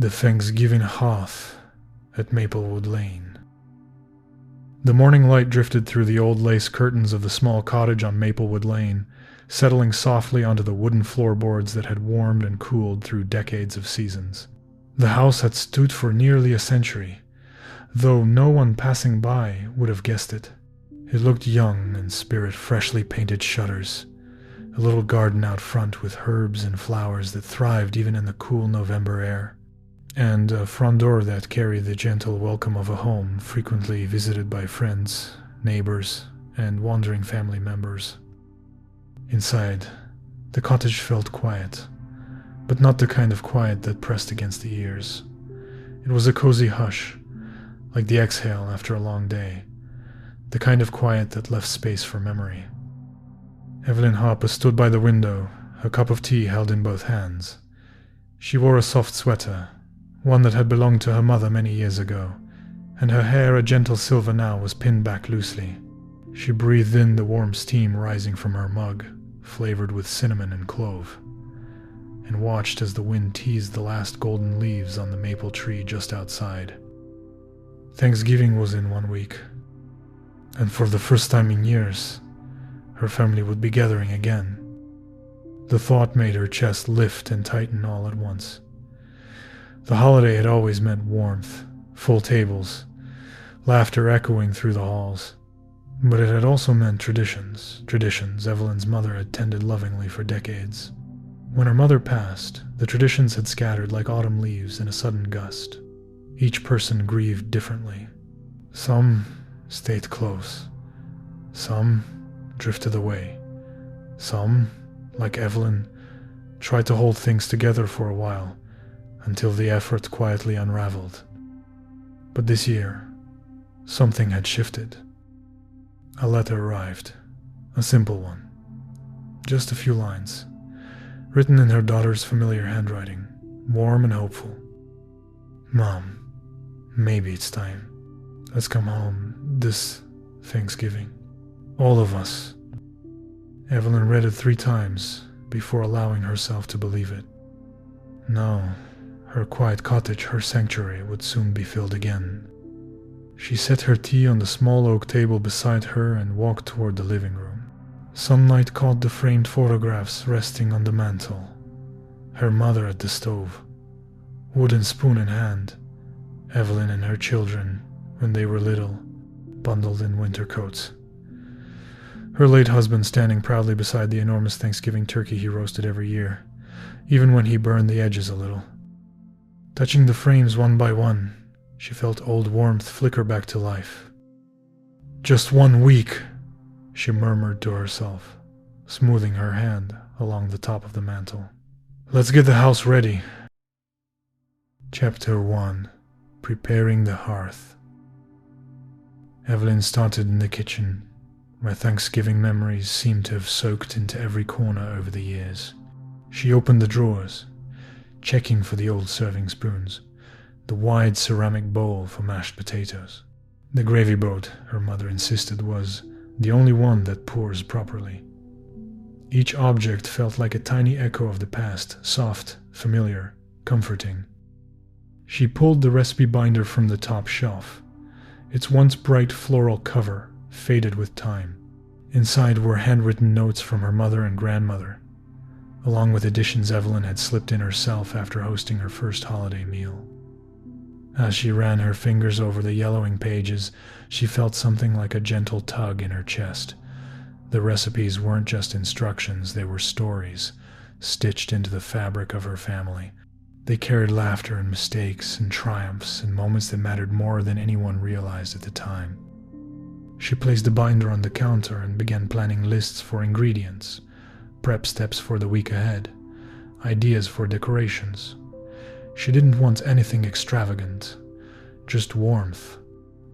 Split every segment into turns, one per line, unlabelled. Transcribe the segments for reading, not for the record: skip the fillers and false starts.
The Thanksgiving Hearth at Maplewood Lane. The morning light drifted through the old lace curtains of the small cottage on Maplewood Lane, settling softly onto the wooden floorboards that had warmed and cooled through decades of seasons. The house had stood for nearly a century, though no one passing by would have guessed it. It looked young and spirit freshly painted shutters, a little garden out front with herbs and flowers that thrived even in the cool November air, and a front door that carried the gentle welcome of a home frequently visited by friends, neighbors, and wandering family members. Inside, the cottage felt quiet, but not the kind of quiet that pressed against the ears. It was a cozy hush, like the exhale after a long day, the kind of quiet that left space for memory. Evelyn Harper stood by the window, a cup of tea held in both hands. She wore a soft sweater, one that had belonged to her mother many years ago, and her hair, a gentle silver now, was pinned back loosely. She breathed in the warm steam rising from her mug, flavored with cinnamon and clove, and watched as the wind teased the last golden leaves on the maple tree just outside. Thanksgiving was in 1 week, and for the first time in years, her family would be gathering again. The thought made her chest lift and tighten all at once. The holiday had always meant warmth, full tables, laughter echoing through the halls. But it had also meant traditions Evelyn's mother had tended lovingly for decades. When her mother passed, the traditions had scattered like autumn leaves in a sudden gust. Each person grieved differently. Some stayed close. Some drifted away. Some, like Evelyn, tried to hold things together for a while, until the effort quietly unraveled. But this year, something had shifted. A letter arrived, a simple one, just a few lines, written in her daughter's familiar handwriting, warm and hopeful. "Mom, maybe it's time. Let's come home this Thanksgiving. All of us." Evelyn read it 3 times before allowing herself to believe it. No, her quiet cottage, her sanctuary, would soon be filled again. She set her tea on the small oak table beside her and walked toward the living room. Sunlight caught the framed photographs resting on the mantel. Her mother at the stove, wooden spoon in hand, Evelyn and her children when they were little, bundled in winter coats. Her late husband standing proudly beside the enormous Thanksgiving turkey he roasted every year, even when he burned the edges a little. Touching the frames one by one, she felt old warmth flicker back to life. "Just 1 week," she murmured to herself, smoothing her hand along the top of the mantel. "Let's get the house ready." Chapter 1. Preparing the Hearth. Evelyn started in the kitchen, where Thanksgiving memories seemed to have soaked into every corner over the years. She opened the drawers, checking for the old serving spoons, the wide ceramic bowl for mashed potatoes. The gravy boat, her mother insisted, was the only one that pours properly. Each object felt like a tiny echo of the past, soft, familiar, comforting. She pulled the recipe binder from the top shelf, its once bright floral cover faded with time. Inside were handwritten notes from her mother and grandmother, along with additions Evelyn had slipped in herself after hosting her first holiday meal. As she ran her fingers over the yellowing pages, she felt something like a gentle tug in her chest. The recipes weren't just instructions, they were stories, stitched into the fabric of her family. They carried laughter and mistakes and triumphs and moments that mattered more than anyone realized at the time. She placed the binder on the counter and began planning lists for ingredients, prep steps for the week ahead, ideas for decorations. She didn't want anything extravagant, just warmth,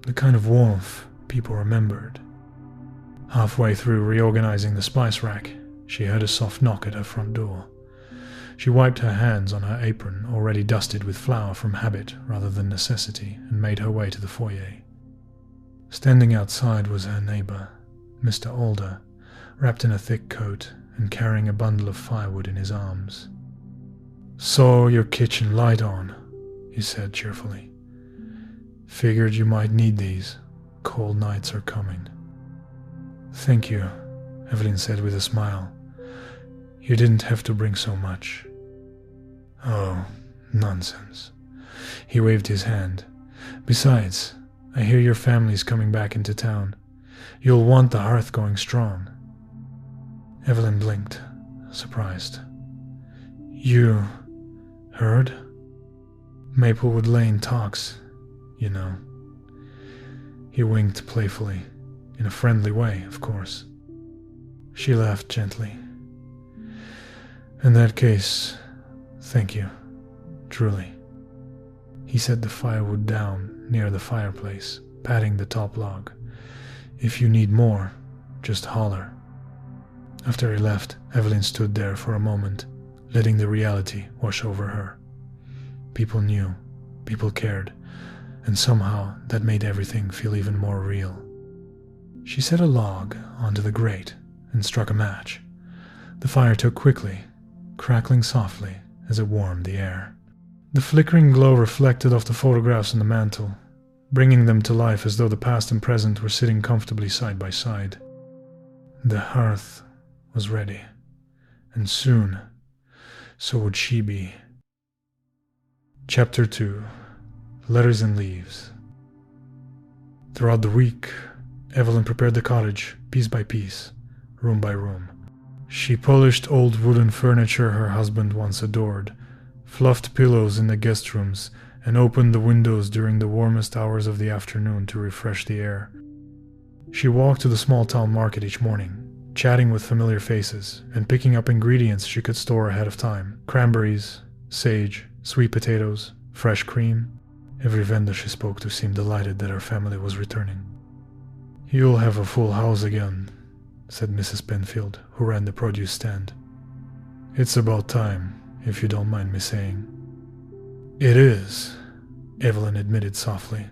the kind of warmth people remembered. Halfway through reorganizing the spice rack, she heard a soft knock at her front door. She wiped her hands on her apron, already dusted with flour from habit rather than necessity, and made her way to the foyer. Standing outside was her neighbor, Mr. Alder, wrapped in a thick coat and carrying a bundle of firewood in his arms. "Saw your kitchen light on," he said cheerfully. Figured you might need these. Cold nights are coming. Thank you, Evelyn said with a smile. You didn't have to bring so much. Oh, nonsense. He waved his hand. Besides, I hear your family's coming back into town. You'll want the hearth going strong. Evelyn blinked, surprised. You heard? Maplewood Lane talks, you know. He winked playfully, in a friendly way, of course. She laughed gently. In that case, thank you, truly. He set the firewood down near the fireplace, patting the top log. If you need more, just holler. After he left, Evelyn stood there for a moment, letting the reality wash over her. People knew, people cared, and somehow that made everything feel even more real. She set a log onto the grate and struck a match. The fire took quickly, crackling softly as it warmed the air. The flickering glow reflected off the photographs on the mantel, bringing them to life as though the past and present were sitting comfortably side by side. The hearth was ready, and soon, so would she be. Chapter 2. Letters and Leaves. Throughout the week, Evelyn prepared the cottage, piece by piece, room by room. She polished old wooden furniture her husband once adored, fluffed pillows in the guest rooms, and opened the windows during the warmest hours of the afternoon to refresh the air. She walked to the small town market each morning, chatting with familiar faces, and picking up ingredients she could store ahead of time. Cranberries, sage, sweet potatoes, fresh cream. Every vendor she spoke to seemed delighted that her family was returning. You'll have a full house again, said Mrs. Penfield, who ran the produce stand. It's about time, if you don't mind me saying. It is, Evelyn admitted softly.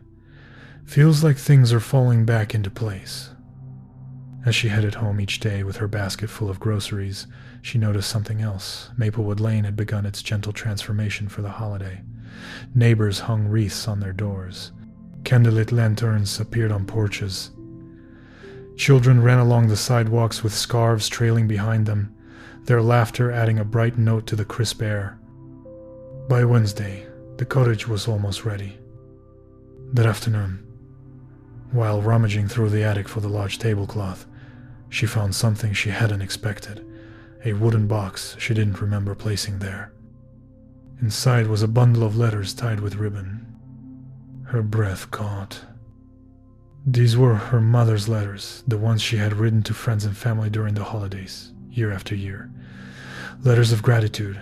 Feels like things are falling back into place. As she headed home each day with her basket full of groceries, she noticed something else. Maplewood Lane had begun its gentle transformation for the holiday. Neighbors hung wreaths on their doors. Candlelit lanterns appeared on porches. Children ran along the sidewalks with scarves trailing behind them, their laughter adding a bright note to the crisp air. By Wednesday, the cottage was almost ready. That afternoon, while rummaging through the attic for the large tablecloth, she found something she hadn't expected, a wooden box she didn't remember placing there. Inside was a bundle of letters tied with ribbon. Her breath caught. These were her mother's letters, the ones she had written to friends and family during the holidays, year after year. Letters of gratitude,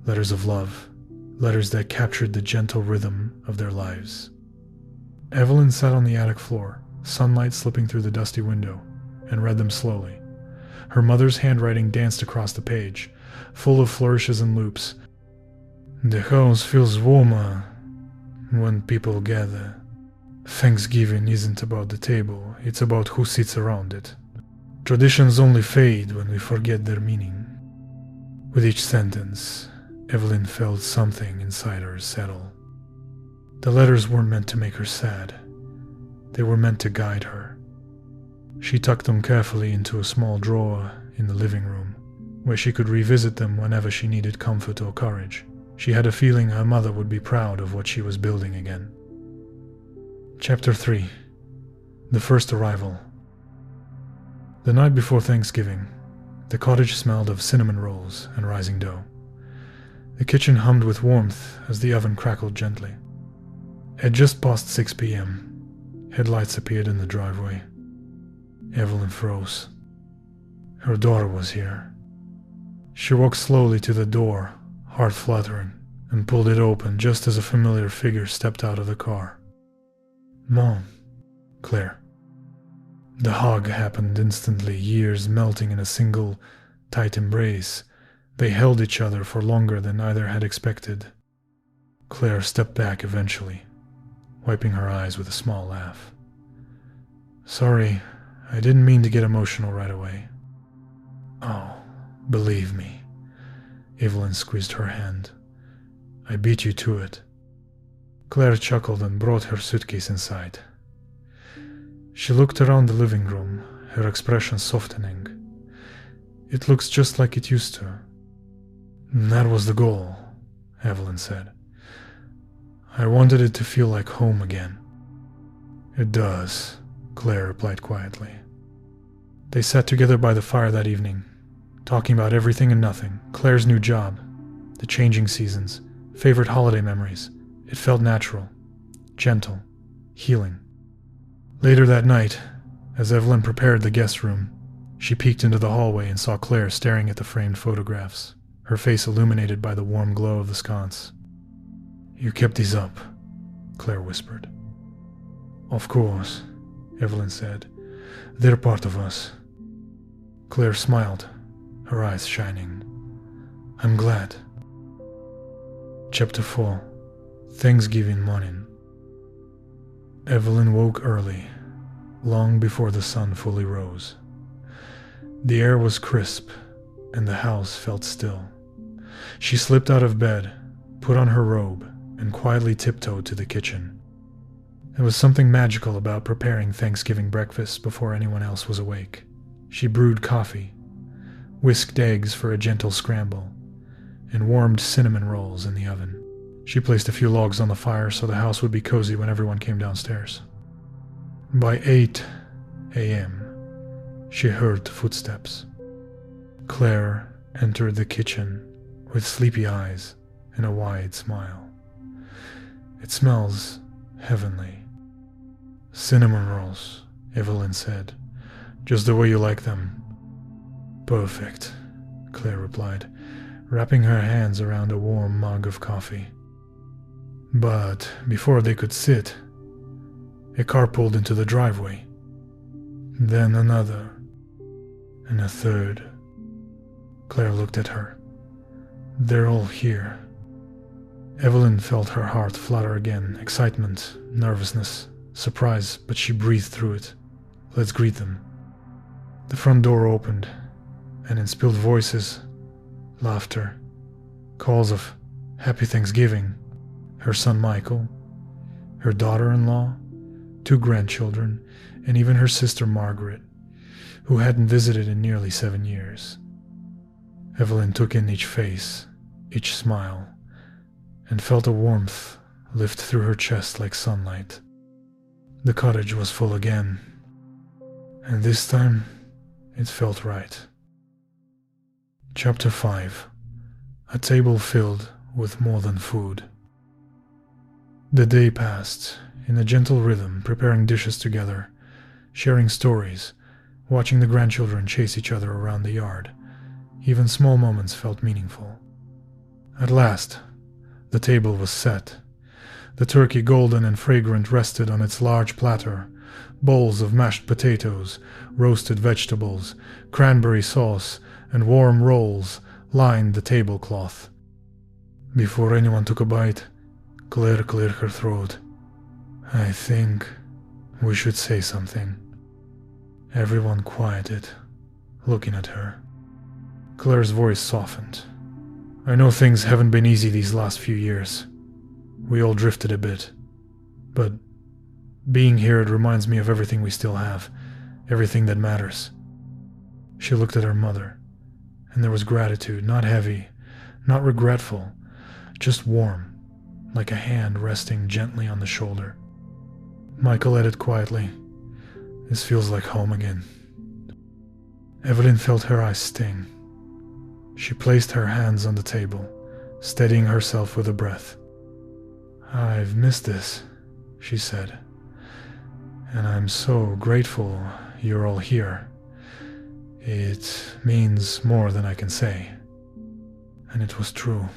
letters of love, letters that captured the gentle rhythm of their lives. Evelyn sat on the attic floor, sunlight slipping through the dusty window, and read them slowly. Her mother's handwriting danced across the page, full of flourishes and loops. The house feels warmer when people gather. Thanksgiving isn't about the table, it's about who sits around it. Traditions only fade when we forget their meaning. With each sentence, Evelyn felt something inside her settle. The letters weren't meant to make her sad. They were meant to guide her. She tucked them carefully into a small drawer in the living room, where she could revisit them whenever she needed comfort or courage. She had a feeling her mother would be proud of what she was building again. Chapter 3. The First Arrival. The night before Thanksgiving, the cottage smelled of cinnamon rolls and rising dough. The kitchen hummed with warmth as the oven crackled gently. At just past 6 p.m., headlights appeared in the driveway. Evelyn froze. Her daughter was here. She walked slowly to the door, heart fluttering, and pulled it open just as a familiar figure stepped out of the car. Mom, Claire. The hug happened instantly, years melting in a single, tight embrace. They held each other for longer than either had expected. Claire stepped back eventually, wiping her eyes with a small laugh. Sorry, I didn't mean to get emotional right away. Oh, believe me. Evelyn squeezed her hand. I beat you to it. Claire chuckled and brought her suitcase inside. She looked around the living room, her expression softening. It looks just like it used to. That was the goal, Evelyn said. I wanted it to feel like home again. It does, Claire replied quietly. They sat together by the fire that evening, talking about everything and nothing, Claire's new job, the changing seasons, favorite holiday memories. It felt natural, gentle, healing. Later that night, as Evelyn prepared the guest room, she peeked into the hallway and saw Claire staring at the framed photographs, her face illuminated by the warm glow of the sconce. You kept these up, Claire whispered. Of course, Evelyn said. They're part of us. Claire smiled, her eyes shining. I'm glad. Chapter 4. Thanksgiving morning. Evelyn woke early, long before the sun fully rose. The air was crisp, and the house felt still. She slipped out of bed, put on her robe, and quietly tiptoed to the kitchen. There was something magical about preparing Thanksgiving breakfast before anyone else was awake. She brewed coffee, whisked eggs for a gentle scramble, and warmed cinnamon rolls in the oven. She placed a few logs on the fire so the house would be cozy when everyone came downstairs. By 8 a.m., she heard footsteps. Claire entered the kitchen with sleepy eyes and a wide smile. It smells heavenly. Cinnamon rolls, Evelyn said. Just the way you like them. Perfect, Claire replied, wrapping her hands around a warm mug of coffee. But before they could sit, a car pulled into the driveway. Then another, and a third. Claire looked at her. They're all here. Evelyn felt her heart flutter again, excitement, nervousness, surprise, but she breathed through it. Let's greet them. The front door opened, and in spilled voices, laughter, calls of Happy Thanksgiving, her son Michael, her daughter-in-law, 2 grandchildren, and even her sister Margaret, who hadn't visited in nearly 7 years. Evelyn took in each face, each smile, and felt a warmth lift through her chest like sunlight. The cottage was full again, and this time it felt right. Chapter 5. A table filled with more than food. The day passed in a gentle rhythm, preparing dishes together, sharing stories, watching the grandchildren chase each other around the yard. Even small moments felt meaningful. At last, the table was set. The turkey, golden and fragrant, rested on its large platter. Bowls of mashed potatoes, roasted vegetables, cranberry sauce, and warm rolls lined the tablecloth. Before anyone took a bite, Claire cleared her throat. I think we should say something. Everyone quieted, looking at her. Claire's voice softened. I know things haven't been easy these last few years. We all drifted a bit. But being here, it reminds me of everything we still have, everything that matters. She looked at her mother, and there was gratitude, not heavy, not regretful, just warm, like a hand resting gently on the shoulder. Michael added quietly, This feels like home again. Evelyn felt her eyes sting. She placed her hands on the table, steadying herself with a breath. I've missed this, she said, and I'm so grateful you're all here. It means more than I can say. And it was true.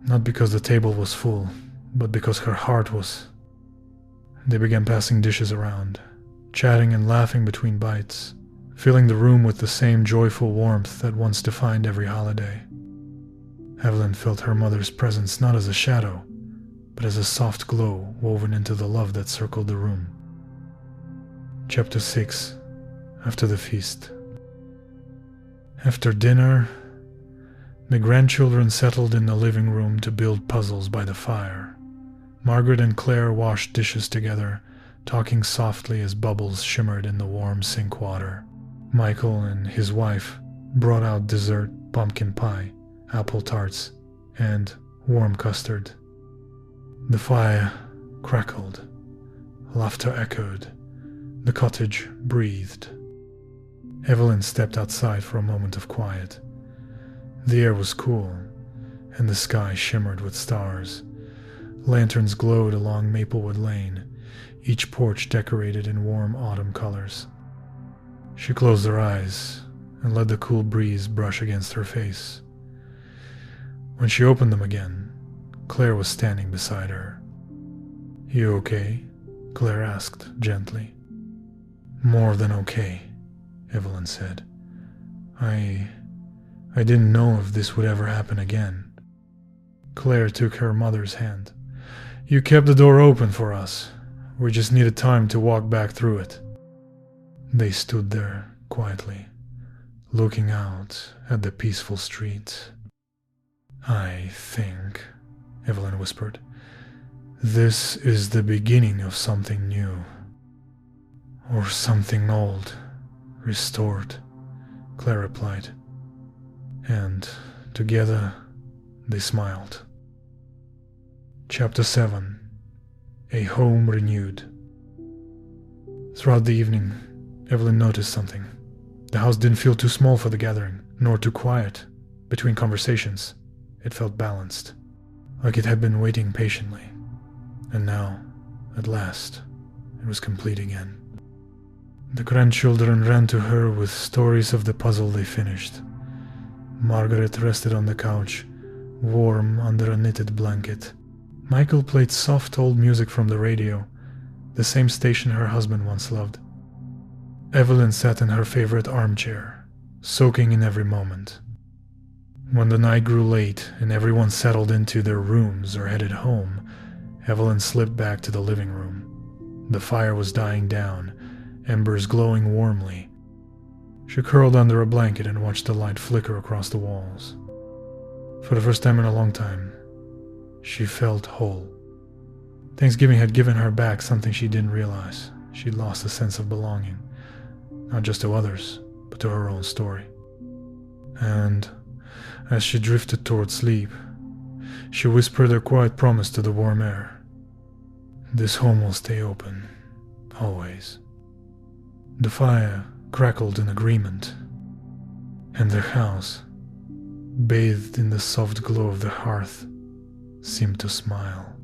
Not because the table was full, but because her heart was. They began passing dishes around, chatting and laughing between bites, filling the room with the same joyful warmth that once defined every holiday. Evelyn felt her mother's presence not as a shadow, but as a soft glow woven into the love that circled the room. Chapter 6. After the feast. After dinner, the grandchildren settled in the living room to build puzzles by the fire. Margaret and Claire washed dishes together, talking softly as bubbles shimmered in the warm sink water. Michael and his wife brought out dessert, pumpkin pie, apple tarts, and warm custard. The fire crackled. Laughter echoed. The cottage breathed. Evelyn stepped outside for a moment of quiet. The air was cool, and the sky shimmered with stars. Lanterns glowed along Maplewood Lane, each porch decorated in warm autumn colors. She closed her eyes and let the cool breeze brush against her face. When she opened them again, Claire was standing beside her. "You okay?" Claire asked gently. "More than okay," Evelyn said. I didn't know if this would ever happen again." Claire took her mother's hand. "You kept the door open for us. We just needed time to walk back through it." They stood there quietly, looking out at the peaceful street. "I think," Evelyn whispered, "this is the beginning of something new. Or something old, restored," Claire replied. And together they smiled. Chapter 7. A Home Renewed. Throughout the evening, Evelyn noticed something. The house didn't feel too small for the gathering, nor too quiet. Between conversations, it felt balanced, like it had been waiting patiently. And now, at last, it was complete again. The grandchildren ran to her with stories of the puzzle they finished. Margaret rested on the couch, warm under a knitted blanket. Michael played soft old music from the radio, the same station her husband once loved. Evelyn sat in her favorite armchair, soaking in every moment. When the night grew late and everyone settled into their rooms or headed home, Evelyn slipped back to the living room. The fire was dying down, embers glowing warmly. She curled under a blanket and watched the light flicker across the walls. For the first time in a long time, she felt whole. Thanksgiving had given her back something she didn't realize. She'd lost a sense of belonging, not just to others, but to her own story. And as she drifted toward sleep, she whispered a quiet promise to the warm air. "This home will stay open, always." The fire crackled in agreement, and the house, bathed in the soft glow of the hearth, seemed to smile.